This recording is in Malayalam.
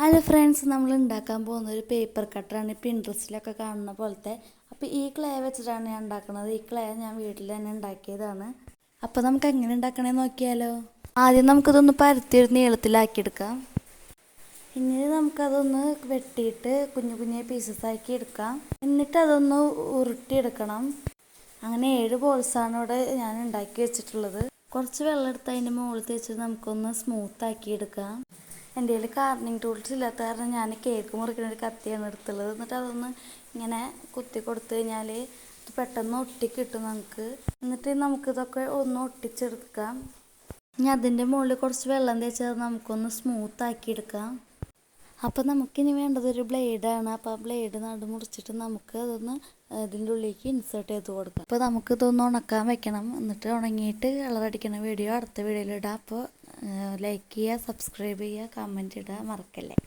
ഹലോ ഫ്രണ്ട്സ്, നമ്മൾ ഉണ്ടാക്കാൻ പോകുന്ന ഒരു പേപ്പർ കട്ടറാണ്. പിൻട്രസ്റ്റിലൊക്കെ കാണുന്ന പോലത്തെ. അപ്പോൾ ഈ ക്ലേ വെച്ചിട്ടാണ് ഞാൻ ഉണ്ടാക്കുന്നത്. ഈ ക്ലേ ഞാൻ വീട്ടിൽ തന്നെ ഉണ്ടാക്കിയതാണ്. അപ്പോൾ നമുക്ക് എങ്ങനെ ഉണ്ടാക്കണമെന്ന് നോക്കിയാലോ. ആദ്യം നമുക്കിതൊന്ന് പരത്തി ഒരു നീളത്തിലാക്കിയെടുക്കാം. ഇനി നമുക്കതൊന്ന് വെട്ടിയിട്ട് കുഞ്ഞു കുഞ്ഞു പീസസ് ആക്കി എടുക്കാം. എന്നിട്ട് അതൊന്ന് ഉരുട്ടിയെടുക്കണം. അങ്ങനെ 7 ബോൾസാണ് ഇവിടെ ഞാൻ ഉണ്ടാക്കി വെച്ചിട്ടുള്ളത്. കുറച്ച് വെള്ളം എടുത്ത് അതിൻ്റെ മുകളിൽ തേച്ചിട്ട് നമുക്കൊന്ന് സ്മൂത്ത് ആക്കി എടുക്കാം. എൻ്റെ കയ്യിൽ കാർണിങ് ടൂൾസ് ഇല്ലാത്ത കാരണം ഞാൻ കേക്ക് മുറിക്കുന്ന ഒരു കത്തിയാണ് എടുത്തുള്ളത്. എന്നിട്ട് അതൊന്ന് ഇങ്ങനെ കുത്തി കൊടുത്തു കഴിഞ്ഞാൽ ഇത് പെട്ടെന്ന് ഒട്ടിക്കിട്ടും നമുക്ക്. എന്നിട്ട് നമുക്കിതൊക്കെ ഒന്ന് ഒട്ടിച്ചെടുക്കാം. ഇനി അതിൻ്റെ മുകളിൽ കുറച്ച് വെള്ളം തേച്ചത് നമുക്കൊന്ന് സ്മൂത്ത് ആക്കി എടുക്കാം. അപ്പോൾ നമുക്കിനി വേണ്ടത് ഒരു ബ്ലേഡാണ്. അപ്പോൾ ആ ബ്ലേഡ് മുറിച്ചിട്ട് നമുക്ക് അതൊന്ന് ഇതിൻ്റെ ഉള്ളിലേക്ക് ഇൻസേർട്ട് ചെയ്ത് കൊടുക്കാം. അപ്പോൾ നമുക്കിതൊന്ന് ഉണക്കാൻ വെക്കണം. എന്നിട്ട് ഉണങ്ങിയിട്ട് കളറടിക്കുന്ന വീഡിയോ അടുത്ത വീഡിയോയിൽ ഇടാം. അപ്പോൾ ലൈക്ക് ചെയ്യുക, സബ്സ്ക്രൈബ് ചെയ്യുക, കമൻറ്റ് ഇടുക മറക്കല്ലേ.